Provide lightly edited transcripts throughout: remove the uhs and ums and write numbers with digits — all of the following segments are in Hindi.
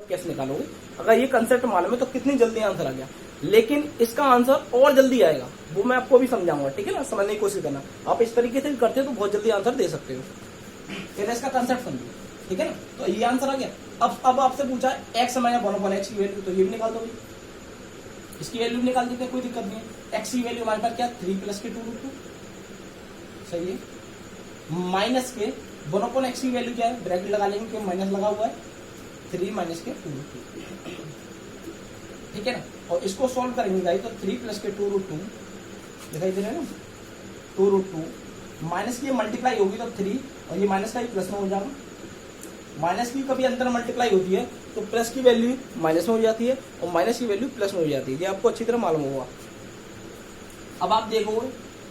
कैसे निकालोगे। अगर ये कंसेप्ट मालूम है तो कितनी जल्दी आंसर आ गया। लेकिन इसका आंसर और जल्दी आएगा, वो मैं आपको भी समझाऊंगा, ठीक है ना। समझने की कोशिश करना, आप इस तरीके से करते हो तो बहुत जल्दी आंसर दे सकते हो। फिर इसका कंसेप्ट समझो, ठीक है ना। तो ये आंसर आ गया। अब आपसे पूछा एक्स माइनस 1/x की वैल्यू, तो ये भी निकाल दो भाई, इसकी वैल्यू भी निकाल देते हैं, कोई दिक्कत नहीं है। एक्स की वैल्यू हमारे पास क्या 3 + के 2√2, सही है। माइनस के 1/x की वैल्यू क्या है, ब्रैकेट लगा लेंगे क्यों माइनस लगा हुआ है, 3 - के 2√2, ठीक है ना। और इसको सॉल्व करेंगे भाई तो 3 + के 2√2 दिखाई दे रहा है ना, 2√2 माइनस की मल्टीप्लाई होगी तो 3 और ये माइनस का ही प्लस में हो जाएगा। माइनस की कभी अंदर मल्टीप्लाई होती है तो प्लस की वैल्यू माइनस में हो जाती है और माइनस की वैल्यू प्लस में हो जाती है, ये आपको अच्छी तरह मालूम होगा। अब आप देखोगे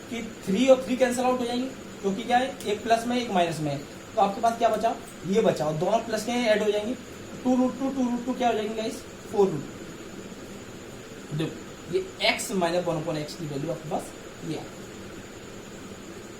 कि 3 और 3 कैंसिल आउट हो जाएंगे, क्योंकि क्या है, एक प्लस में एक माइनस में है, तो आपके पास क्या बचा, ये बचा, और दोनों प्लस के ऐड हो जाएंगे, 2√2 क्या हो जाएंगे गाइस, 4√2। देखो ये x - 1/x की वैल्यू आपके पास ये है।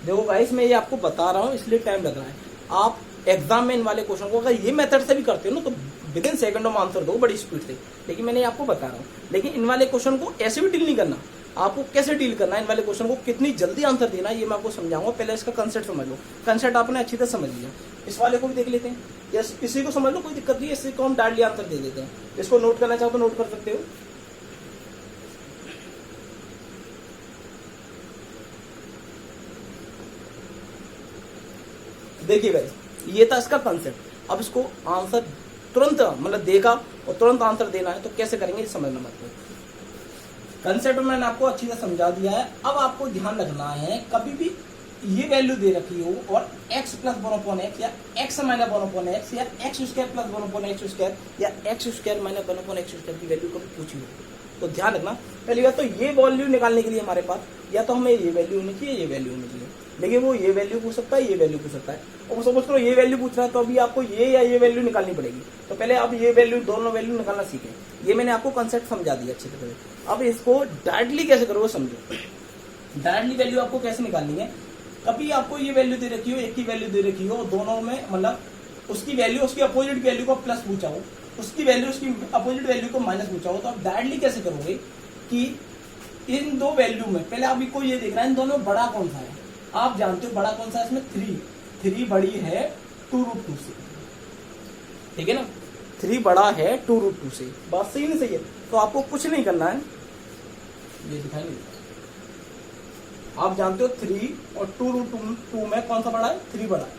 देखो गाइस मैं ये आपको बता रहा हूँ इसलिए टाइम लग रहा है। आप एग्जाम में इन वाले क्वेश्चन को अगर ये मेथड से भी करते हो ना तो विद इन सेकंडों में आंसर दो बड़ी स्पीड से, लेकिन मैंने आपको बता रहा हूँ। लेकिन इन वाले क्वेश्चन को ऐसे भी डील नहीं करना, आपको कैसे डील करना है, इन वाले क्वेश्चन को कितनी जल्दी आंसर देना है, ये मैं आपको समझाऊंगा। पहले इसका कंसेप्ट समझ लो, कंसेप्ट आपने अच्छी तरह समझ लिया। इस वाले को भी देख लेते हैं, या इसी को समझ लो, कोई दिक्कत नहीं है, इसी को हम डायरेक्टली आंसर दे देते हैं। इसको नोट करना चाहो तो नोट कर सकते हो। देखिए गाइस ये था इसका कंसेप्ट। अब इसको आंसर तुरंत मतलब देगा और तुरंत आंसर देना है तो कैसे करेंगे ये समझना मत को। कंसेप्ट मैंने आपको अच्छी तरह समझा दिया है। अब आपको ध्यान रखना है, कभी भी ये वैल्यू दे रखी हो और x + 1/x या x - 1/x या x² + 1/x² या x² - 1/x² की वैल्यू कभी पूछी हो तो ध्यान रखना, पहली बात तो ये वैल्यू निकालने के लिए हमारे पास या तो हमें ये वैल्यू होनी चाहिए, ये वैल्यू होनी चाहिए। लेकिन वो ये वैल्यू पूछ सकता है, ये वैल्यू पूछ सकता है, और सपोज करो ये वैल्यू पूछ रहा है तो अभी आपको ये या ये वैल्यू निकालनी पड़ेगी। तो पहले आप ये वैल्यू, दोनों वैल्यू निकालना सीखें। ये मैंने आपको कंसेप्ट समझा दिया अच्छी तरह से। अब इसको डायरेक्टली कैसे करोगे समझो। डायरेक्टली वैल्यू आपको कैसे निकालनी है, कभी आपको ये वैल्यू दे रखी हो, एक की वैल्यू दे रखी हो, दोनों में मतलब उसकी वैल्यू उसकी अपोजिट वैल्यू को प्लस पूछा हो, उसकी वैल्यू उसकी अपोजिट वैल्यू को माइनस पूछा हो, तो आप डायरेक्टली कैसे करोगे कि इन दो वैल्यू में पहले आपको ये देखना है इन दोनों में बड़ा कौन सा है। आप जानते हो बड़ा कौन सा है, इसमें 3 बड़ी है 2√2 से, ठीक है ना। 3 बड़ा है 2√2 से, बात सही नहीं सही है। तो आपको कुछ नहीं करना है, ये दिखाएंगे। आप जानते हो 3 और 2√2 में कौन सा बड़ा है, 3 बड़ा है।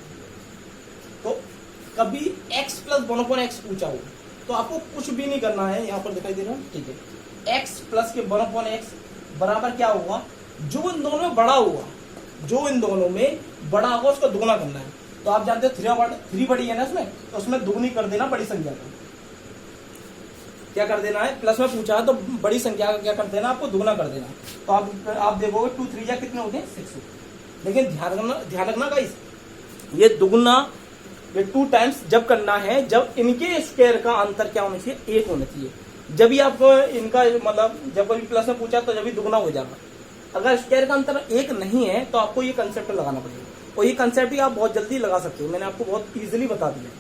तो कभी x + 1/x पूछा हो तो आपको कुछ भी नहीं करना है, यहाँ पर दिखाई दे रहा है, ठीक है। x + के 1/x बराबर क्या होगा, जो इन दोनों में बड़ा होगा, जो इन दोनों में बड़ा होगा उसका दुगना करना है। तो आप जानते हो 3 बड़ी है ना इसमें, तो उसमें दुगनी कर देना बड़ी संख्या को। क्या कर देना है, प्लस में पूछा है तो बड़ी संख्या का क्या कर देना, आपको दुगना कर देना। तो आप देखोगे 2 3 या कितने होते हैं 6। लेकिन ध्यान रखना गाइस, ये दुगना ये 2 टाइम्स जब करना है जब इनके स्क्वायर का अंतर क्या होना चाहिए, 1 होना चाहिए। जब भी आपको इनका मतलब जब कभी प्लस में पूछा तो जब भी दुगना हो जाएगा। अगर स्क्वायर का अंतर 1 नहीं है तो आपको ये कंसेप्ट लगाना पड़ेगा, और ये कंसेप्ट भी आप बहुत जल्दी लगा सकते हो, मैंने आपको बहुत इजीली बता दिया।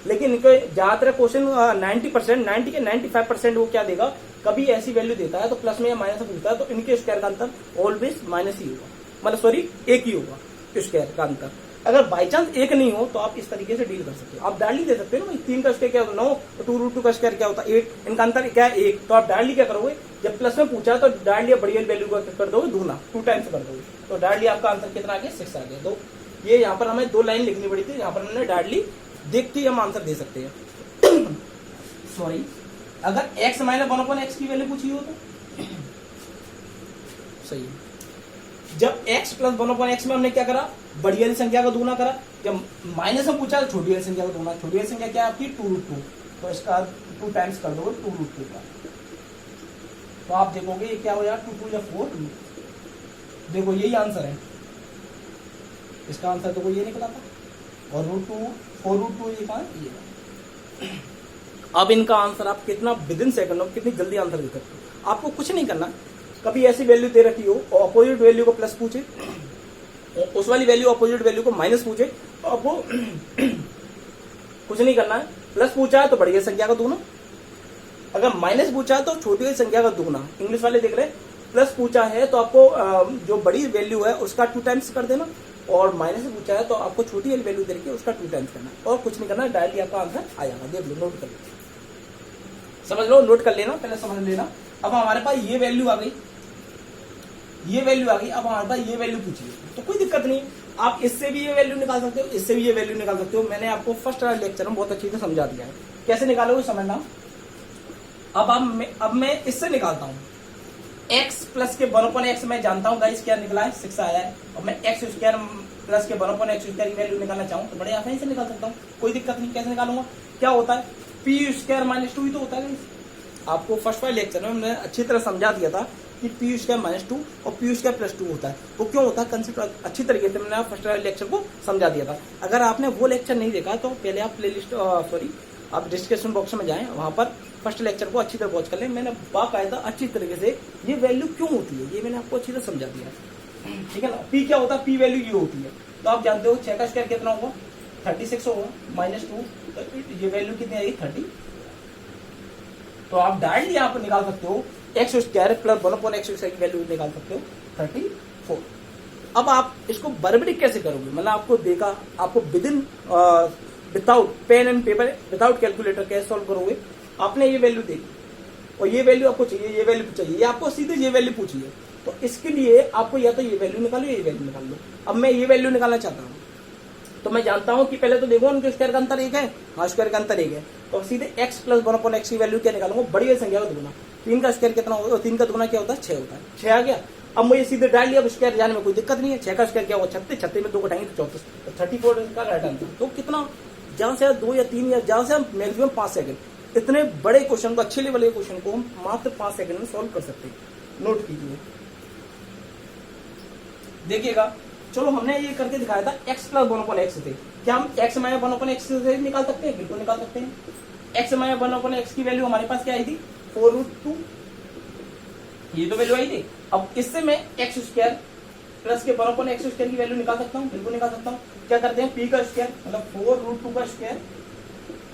लेकिन इनके ज्यादातर क्वेश्चन 90% 90 के 95% वो क्या देगा, कभी ऐसी वैल्यू देता है तो प्लस में या माइनस में पूछता है तो इनके स्क्वायर का अंतर ऑलवेज माइनस ही होगा, मतलब सॉरी 1 ही होगा स्क्वायर का अंतर। अगर बाई चांस 1 नहीं हो तो आप इस तरीके से डील कर सकते हो। आप डायरेक्टली दे सकते हो ना, 3 का स्क्वायर क्या होता है 9, तो 2√2 का स्क्वायर क्या होता है 8, इनका अंतर क्या है 1। तो आप डायरेक्टली क्या करोगे, जब प्लस में पूछा तो डायरेक्टली बड़ी वैल्यू को कर दोगे दुगना, 2 टाइम्स कर दोगे, तो डायरेक्टली आपका आंसर कितना आ गया 6 आ गया। तो ये यहाँ पर हमें 2 लाइन लिखनी पड़ी थी, यहाँ पर हमने डायरेक्टली देखते ही हम आंसर दे सकते हैं। सॉरी, अगर x - 1/x की वैल्यू पूछी हो तो सही है। जब x + 1/x में हमने क्या करा, बड़ी वाली संख्या का दुगना करा। जब माइनस में पूछा तो छोटी वाली संख्या का दुगना। छोटी वाली संख्या क्या है आपकी 2√2, तो इसका 2 टाइम्स कर दोगे 2√2 का, तो आप देखोगे ये क्या हो जाएगा 2 2 या 4। देखो यही आंसर है, इसका आंसर तो ये निकला था, और √2 4√2 ये कहा ये। अब इनका आंसर आप कितना विद इन सेकंड में कितनी जल्दी आंसर दे सकते हो। आपको कुछ नहीं करना, कभी ऐसी वैल्यू दे रखी हो और अपोजिट वैल्यू को प्लस पूछे, उस वाली वैल्यू अपोजिट वैल्यू को माइनस पूछे, तो आपको कुछ नहीं करना है। प्लस पूछा है तो बढ़िया संख्या का दुगना, अगर माइनस पूछा है तो छोटी हुई संख्या का दुगना, इंग्लिश वाले देख रहे हैं। प्लस पूछा है तो आपको जो बड़ी वैल्यू है उसका 2 टाइम्स कर देना, और माइनस पूछा है तो आपको छोटी वाली वैल्यू देके उसका 2 टाइम्स करना, और कुछ नहीं करना, डायरेक्टली आपका आंसर आ जाएगा। देख लो, नोट कर लो, समझ लो, नोट कर लेना, पहले समझ लेना। अब हमारे पास ये वैल्यू आ गई, ये वैल्यू आ गई, अब हमारे पास ये वैल्यू पूछिए तो कोई दिक्कत नहीं, आप इससे भी ये वैल्यू निकाल सकते हो, इससे भी ये वैल्यू निकाल सकते हो। मैंने आपको फर्स्ट लेक्चर में बहुत अच्छी से समझा दिया है कैसे निकालोगे, समझना। अब मैं इससे निकालता हूं, x प्लस के 1/x मैं जानता हूं गाइस क्या निकला है, 6 आया है। और मैं x स्क्वायर प्लस के 1/x स्क्वायर की वैल्यू निकालना चाहूं तो बड़े आसानी से निकाल सकता हूं, कोई दिक्कत नहीं। कैसे निकालूंगा, क्या होता है, p स्क्वायर माइनस 2 ही तो होता है गाइस। आपको फर्स्ट वाले लेक्चर में मैंने अच्छी तरह समझा दिया था कि p स्क्वायर माइनस 2 और p स्क्वायर प्लस 2 होता है। वो क्यों होता है, कंसेप्ट अच्छी तरीके से मैंने फर्स्ट वाले लेक्चर को समझा दिया था। अगर आपने वो लेक्चर नहीं देखा तो पहले आप प्लेलिस्ट आप डिस्क्रिप्शन बॉक्स में जाएं, वहां पर फर्स्ट लेक्चर को अच्छी तरह वॉच कर लें। मैंने बाकायदा अच्छी तरीके से ये वैल्यू क्यों होती है ये मैंने आपको अच्छी तरह समझा दिया है, ठीक है ना। p क्या होता है, p वैल्यू ये होती है, तो आप जानते हो 6 का स्क्वायर कितना होगा, 36 होगा, माइनस 2, तो ये वैल्यू कितनी आएगी, 30। तो आप डायरेक्टली यहाँ पर निकाल सकते हो x square plus 1/x square की वैल्यू निकाल सकते हो 34। अब आप इसको बराबरी कैसे करोगे, मतलब आपको देखा, आपको without pen and paper, without calculator कैसे सॉल्व करोगे। आपने ये वैल्यू देखी और ये वैल्यू आपको चाहिए, ये वैल्यू चाहिए, ये आपको सीधे ये वैल्यू पूछी है, तो इसके लिए आपको या तो ये वैल्यू निकालो या ये वैल्यू निकाल लो। अब मैं ये वैल्यू निकालना चाहता हूँ तो मैं जानता हूं कि पहले तो देखो उनके स्क्वायर का अंतर एक है, हाँ स्क्वायर का अंतर एक है, तो सीधे x प्लस 1/x की वैल्यू क्या निकालूंगा, बड़ी संख्या का दुगुना। 3 का स्क्वायर कितना होगा, 3 का दुगुना क्या होता है, 6 होता है, 6 आ गया। अब मुझे सीधे डाल लिया, अब स्क्वायर जाने में कोई दिक्कत नहीं है। 6 का स्क्वायर क्या होगा, 36, 36 में 2 घटाएंगे तो 34, तो 34 का राइट आंसर। तो कितना, जहां से 2 या 3 या जहां से मैक्सिमम 5 सेकंड, इतने बड़े क्वेश्चन को, अच्छे लेवल के क्वेश्चन को हम मात्र 5 सेकंड में सॉल्व कर सकते हैं। नोट कीजिए, देखिएगा। चलो हमने ये करके दिखाया था x प्लस 1/x थे, क्या हम x माइनस 1/x से निकाल सकते हैं, बिल्कुल निकाल सकते हैं। x माइनस 1/x की वैल्यू हमारे पास क्या आई थी, 4√2, ये तो वैल्यू आई थी। अब इससे मैं x स्क्वायर प्लस के 1/x स्क्वायर की वैल्यू निकाल सकता हूँ, बिल्कुल निकाल सकता हूँ। क्या करते हैं, p का स्क्वायर मतलब 4√2 का स्क्वायर।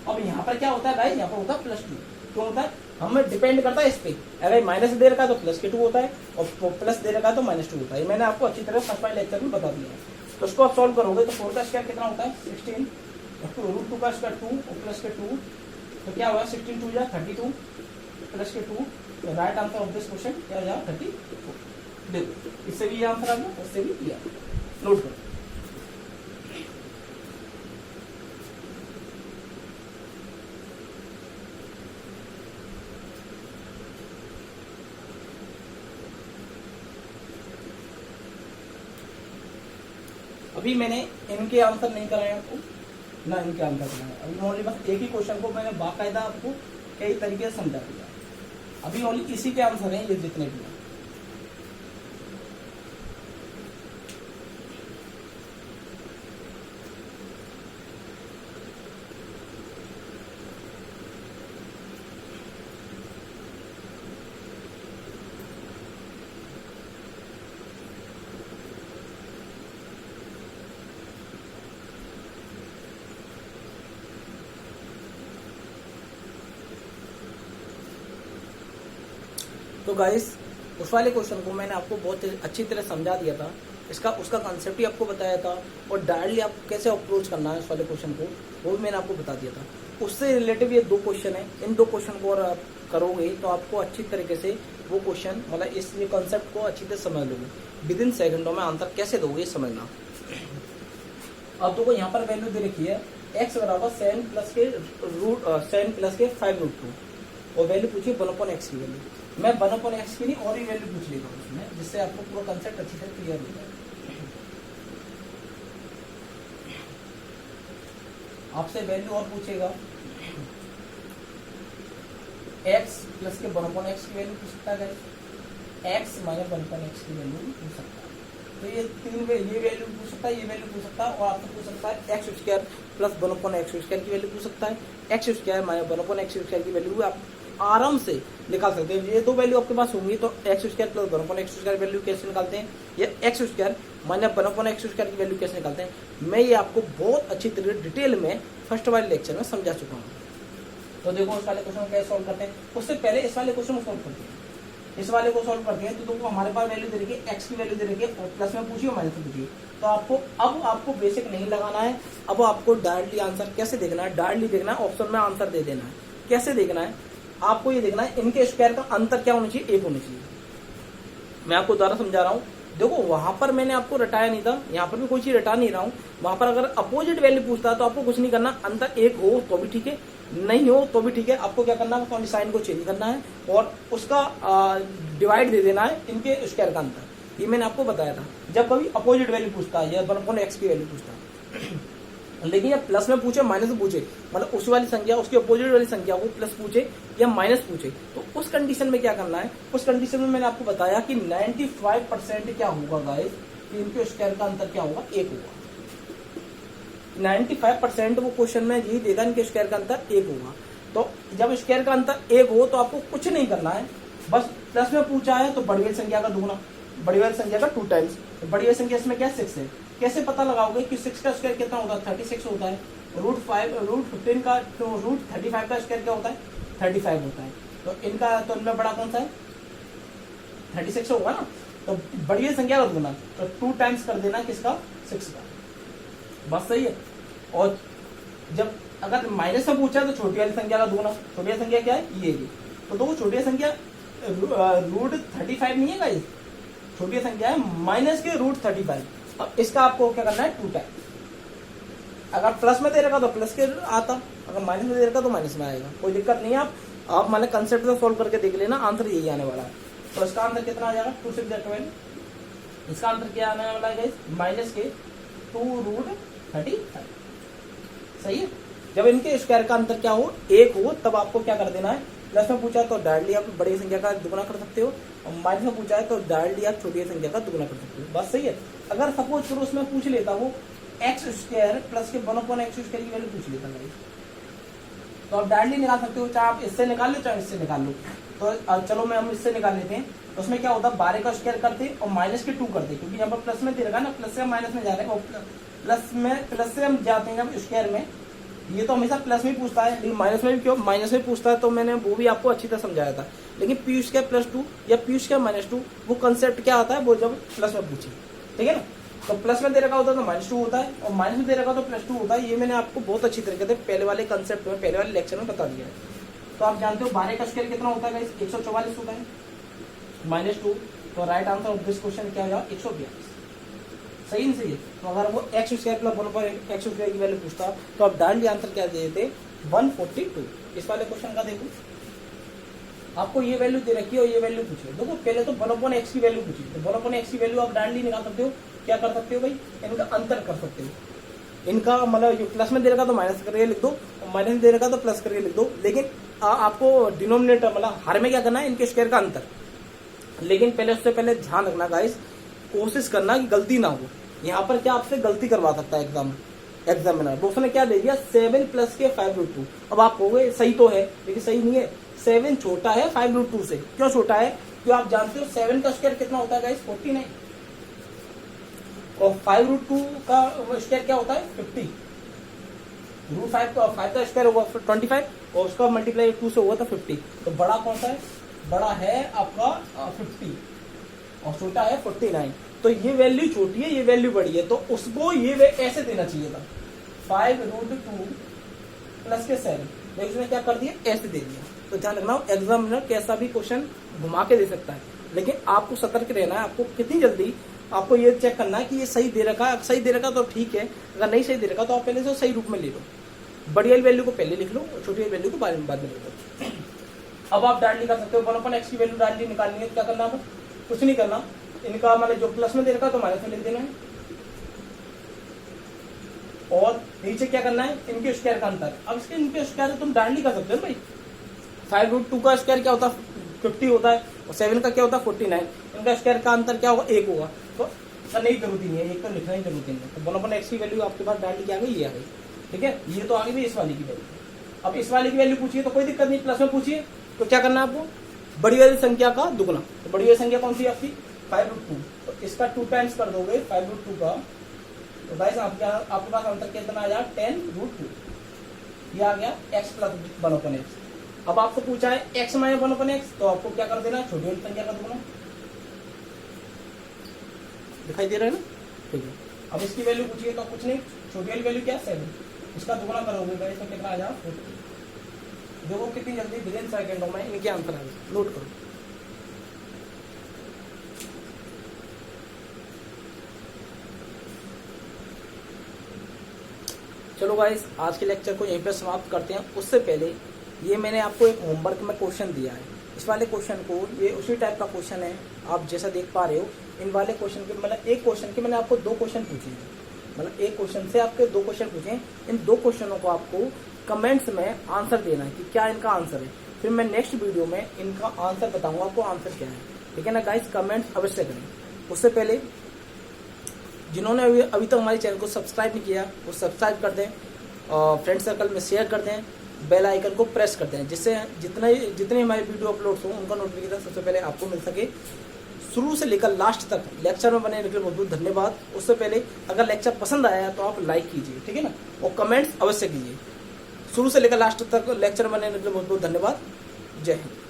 अब यहाँ पर क्या होता है गाइस, यहाँ पर होता है +2, क्यों होता है, हमें डिपेंड करता है इस पे, अगर माइनस दे रखा है तो प्लस के 2 होता है, और प्लस दे रखा है तो -2 होता है। मैंने आपको अच्छी तरह फर्स्ट वाले लेक्चर में बता दिया है। तो उसको आप सॉल्व करोगे तो 4 का स्क्वायर कितना होता है, 16, √2 का स्क्वायर 2 और प्लस के 2, तो क्या होगा, 16 2 या 32 प्लस के 2, तो right answer of this question क्या हो जाएगा, 34। देखो इससे भी ये आंसर आ गया, उससे भी किया, नोट करो। अभी मैंने इनके आंसर नहीं कराए आपको, ना इनके आंसर कराए, अभी ओनली बस एक ही क्वेश्चन को मैंने बाकायदा आपको कई तरीके से समझा दिया। अभी ओनली इसी के आंसर हैं ये जितने भी हैं। तो गाइस उस वाले क्वेश्चन को मैंने आपको बहुत अच्छी तरह समझा दिया था, इसका उसका कॉन्सेप्ट ही आपको बताया था, और डायरेक्टली आपको कैसे अप्रोच करना है उस वाले क्वेश्चन को वो भी मैंने आपको बता दिया था। उससे रिलेटिव ये 2 क्वेश्चन है, इन 2 क्वेश्चन को और आप करोगे तो आपको अच्छी तरीके से वो क्वेश्चन, मतलब इस ये कॉन्सेप्ट को अच्छी तरह समझ लोगे। विद इन सेकंडों में आंसर कैसे दोगे समझना। अब देखो यहाँ पर वैल्यू दे रखी है x बराबर 7 प्लस के 5√2, और वैल्यू पूछिए 1/x की वैल्यू। मैं 1/x की नहीं और ही वैल्यू पूछ लेता हूँ उसमें, जिससे आपको पूरा कंसेप्ट अच्छी तरह क्लियर हो जाए। आपसे वैल्यू और पूछेगा, x प्लस के 1/x की वैल्यू पूछ सकता है, x माइनस 1/x की वैल्यू पूछ सकता है। तो ये 3 ये वैल्यू पूछ सकता है, ये वैल्यू पूछ सकता है, और आपसे पूछ सकता है x square plus 1/x square की वैल्यू पूछ सकता है। x square minus 1/x square की वैल्यू आप आराम से निकाल सकते हैं। ये 2 वैल्यू आपके पास होंगी तो x square plus 1/x square value कैसे निकालते हैं, या x square minus 1/x square की वैल्यू कैसे निकालते हैं, मैं ये आपको बहुत अच्छी तरह डिटेल में फर्स्ट वाले लेक्चर में समझा चुका हूँ। तो देखो इस वाले क्वेश्चन को कैसे सॉल्व करते हैं, उससे पहले इस वाले क्वेश्चन को सॉल्व करते हैं। इस वाले को सॉल्व करते हैं तो देखो हमारे पास वैल्यू दे रखी है, एक्स की वैल्यू दे रखी है, प्लस में पूछिए माइनस में पूछिए। तो अब आपको बेसिक नहीं लगाना है, अब आपको डायरेक्टली आंसर कैसे देखना है, डायरेक्टली देखना है, ऑप्शन में आंसर दे देना है। कैसे देखना है, आपको ये देखना है इनके स्क्वायर का अंतर क्या होना चाहिए, 1 होना चाहिए। मैं आपको दोबारा समझा रहा हूँ, देखो वहां पर मैंने आपको रटाया नहीं था, यहाँ पर भी कोई चीज रटा नहीं रहा हूँ। वहां पर अगर अपोजिट वैल्यू पूछता है तो आपको कुछ नहीं करना, अंतर 1 हो तो भी ठीक है, नहीं हो तो भी ठीक है। आपको क्या करना है, साइन को चेंज करना है और उसका डिवाइड दे देना है इनके स्क्वायर का अंतर। ये मैंने आपको बताया था, जब कभी अपोजिट वैल्यू पूछता है या 1/x की वैल्यू पूछता है। लेकिन या प्लस में पूछे माइनस में पूछे, मतलब उस वाली संख्या उसकी अपोजिट वाली संख्या को प्लस पूछे या माइनस पूछे, तो उस कंडीशन में क्या करना है, उस कंडीशन में मैंने आपको बताया कि 95% क्या होगा गाइस, कि इनके स्क्वायर का अंतर क्या होगा, 1 होगा। 95% वो क्वेश्चन में यही देगा, इनके स्क्वायर का अंतर 1 होगा। तो जब स्क्वायर का अंतर 1 हो तो आपको कुछ नहीं करना है, बस प्लस में पूछा है तो बड़ी वाली संख्या का दुगना, बड़ी वाली संख्या का 2 टाइम्स। बड़ी वाली संख्या इसमें क्या 6 है, कैसे पता लगाओगे कि 6 का स्क्वायर कितना होता है, 36 होता है। √15 का √35 का स्क्वायर क्या होता है, 35 होता है। तो इनका तो इनमें बड़ा कौन सा है, 36 होगा ना। तो बड़ी संख्या का दुगना, तो 2 टाइम्स कर देना किसका, 6 का, बस सही है। और जब अगर माइनस में पूछा है तो छोटी वाली संख्या का दुगना, छोटी वाली संख्या क्या है, ये भी। तो दो छोटी संख्या √35 नहीं है गाइस, छोटी संख्या है माइनस के √35। अब इसका आपको क्या करना है, 2 टाइम। अगर प्लस में दे रखा तो प्लस के आता, अगर माइनस में दे रखा तो माइनस में आएगा, कोई दिक्कत नहीं है। आप मैंने कंसेप्ट से सॉल्व करके देख लेना, आंसर यही आने वाला है। तो इसका आंसर कितना आ जाएगा, 2 6 12। इसका आंसर क्या आने वाला है, माइनस के 2√35। सही है। जब इनके स्क्वायर का अंतर क्या हो, 1 हो, तब आपको क्या कर देना है, प्लस में पूछा तो डायरेक्टली आप बड़ी संख्या का दुगुना कर सकते हो, और माइनस में पूछा है तो डायरेक्टली आप छोटी संख्या का दुगुना कर सकते हो, बस सही है। अगर सपोज करो उसमें पूछ लेता वो x स्क्वायर प्लस के 1/x स्क्वायर की वैल्यू पूछ लेता है, तो आप डायरेक्टली निकाल सकते हो, चाहे आप इससे निकाल लो चाहे इससे निकाल लो। तो चलो हम इससे निकाल लेते हैं। तो उसमें क्या होता है, 12 का स्क्वायर करते और माइनस के 2 करते, क्योंकि यहाँ पर प्लस में दे रखा ना, प्लस से हम माइनस में जा रहे हैं, और प्लस से हम जाते हैं जब स्क्वायर में। ये तो हमेशा प्लस में पूछता है, लेकिन माइनस में भी क्यों, माइनस में पूछता है, तो मैंने वो भी आपको अच्छी तरह समझाया था। लेकिन p स्क्वायर +2 या p स्क्वायर -2, वो कंसेप्ट क्या आता है, वो जब प्लस में पूछे, ठीक है ना। तो प्लस में दे रखा होता है तो -2 होता है, और माइनस में दे रखा तो +2 होता है। ये मैंने आपको बहुत अच्छी तरीके से पहले वाले कंसेप्ट में, पहले वाले लेक्चर में बता दिया है। तो आप जानते हो 12 का स्क्वायर कितना होता है, 144 होता है, -2। तो right answer of this question क्या होगा, 142। सही नहीं सही है। तो अगर वो x square plus 1/x square की वैल्यू पूछता तो आप डायरेक्टली आंसर क्या दे देते, 142। इस वाले क्वेश्चन का देखो, आपको ये वैल्यू दे रखी है और ये वैल्यू पूछी है। देखो पहले तो 1/x की वैल्यू पूछी, तो 1/x की वैल्यू आप डायरेक्टली निकाल सकते हो। क्या कर सकते हो भाई, इनका अंतर कर सकते हो। इनका मतलब प्लस में दे रखा तो माइनस करके लिख दो, और माइनस में दे रखा तो प्लस करके लिख दो। लेकिन आपको डिनोमिनेटर मतलब हर में क्या करना है, इनके स्क्वायर का अंतर। लेकिन पहले उससे पहले ध्यान रखना गाइस, कोशिश करना कि गलती ना हो। यहाँ पर क्या आपसे गलती करवा सकता है एग्जामिनर। वो उसने क्या दे दिया, 7 प्लस के 5√2। अब आप कहोगे सही तो है, लेकिन सही नहीं है। 7 छोटा है 5√2 से। क्यों छोटा है, क्यों आप जानते हो 7 का स्क्वायर कितना होता है गाइस, 49, और 5√2 का स्क्वायर क्या होता है, 50। √5 का स्क्वायर होगा 25, और उसका मल्टीप्लाई 2 से होगा तो 50। तो बड़ा कौन सा है, बड़ा है आपका 50, और छोटा है 49। तो ये वैल्यू छोटी है, ये वैल्यू बड़ी है, तो उसको ये ऐसे देना चाहिए था, 5√2 प्लस के 7। लेकिन उसने क्या कर दिया, ऐसे दे दिया। तो ध्यान रखना, एग्जामिनर कैसा भी क्वेश्चन घुमा के दे सकता है, लेकिन आपको सतर्क रहना है। आपको कितनी जल्दी आपको ये चेक करना है कि ये सही दे रखा है। सही दे रखा तो ठीक है, अगर नहीं सही दे रखा तो आप पहले से सही रूप में ले लो। बड़ी वाली वैल्यू को पहले लिख लो और छोटी वाली वैल्यू को बाद में लिख लो। अब आप डायरेक्टली कर सकते हो, 1/x की वैल्यू डायरेक्टली निकालनी है। क्या करना है, कुछ नहीं करना। इनका मतलब जो प्लस में दे रखा तो माइनस में लिख देना है, और नीचे क्या करना है, इनके स्क्वायर का अंतर। अब इसके इनके स्क्वायर तुम डायरेक्टली कर सकते हो भाई। 5√2 का स्क्वायर क्या होता है, 50 होता है, और 7 का क्या होता है, 49। इनका स्क्वायर का अंतर क्या होगा, 1 होगा। तो नहीं जरूरत नहीं है, एक तो लिखना ही जरूरत नहीं है। तो 1/x की वैल्यू आपके पास डायरेक्टली क्या आ गई, ये आ गई, ठीक है। ये तो आ गई इस वाली की वैल्यू। अब इस वाली की वैल्यू पूछिए तो कोई दिक्कत नहीं, प्लस में पूछिए तो क्या करना है आपको, बड़ी वाली संख्या का दुगना। तो बड़ी वाली संख्या कौन सी है आपकी, 5√2। तो इसका 2 टाइम्स कर दोगे 5√2 का, तो गाइस आपके पास आंसर कितना आ जाएगा, 10√2। ये आ गया x प्लस 1/x। अब आपको पूछा है x माइनस 1/x, तो आपको क्या कर देना है, छोटी वाली संख्या का दुगुना। दिखाई दे रहा है ना, ठीक है। अब इसकी वैल्यू पूछिए तो कुछ नहीं, छोटी वाली वैल्यू क्या है 7, इसका दुगुना करोगे तो इसमें कितना आ जाएगा 40। देखो कितनी जल्दी विदिन सेकेंडों में इनके आंसर आ गए, नोट करो। चलो गाइस, आज के लेक्चर को यहीं पर समाप्त करते हैं। उससे पहले ये मैंने आपको एक होमवर्क में क्वेश्चन दिया है, इस वाले क्वेश्चन को, ये उसी टाइप का क्वेश्चन है आप जैसा देख पा रहे हो। इन वाले क्वेश्चन के मतलब एक क्वेश्चन के मैंने आपको 2 क्वेश्चन पूछे हैं, मतलब एक क्वेश्चन से आपके 2 क्वेश्चन पूछे हैं। इन 2 क्वेश्चनों को आपको कमेंट्स में आंसर देना है कि क्या इनका आंसर है। फिर मैं नेक्स्ट वीडियो में इनका आंसर बताऊंगा आपको आंसर क्या है, ठीक है ना गाइस। कमेंट्स अवश्य करें। उससे पहले जिन्होंने अभी तक हमारे चैनल को सब्सक्राइब नहीं किया वो सब्सक्राइब कर दें, और फ्रेंड सर्कल में शेयर कर दें, बेल आइकन को प्रेस कर दें, जिससे जितने हमारे वीडियो अपलोड हो उनका नोटिफिकेशन सबसे पहले आपको मिल सके। शुरू से लेकर लास्ट तक लेक्चर में बने रहने के लिए बहुत बहुत धन्यवाद। उससे पहले अगर लेक्चर पसंद आया तो आप लाइक कीजिए, ठीक है ना, और कमेंट्स अवश्य कीजिए। शुरू से लेकर लास्ट तक लेक्चर में बने रहने के लिए बहुत बहुत धन्यवाद। जय हिंद।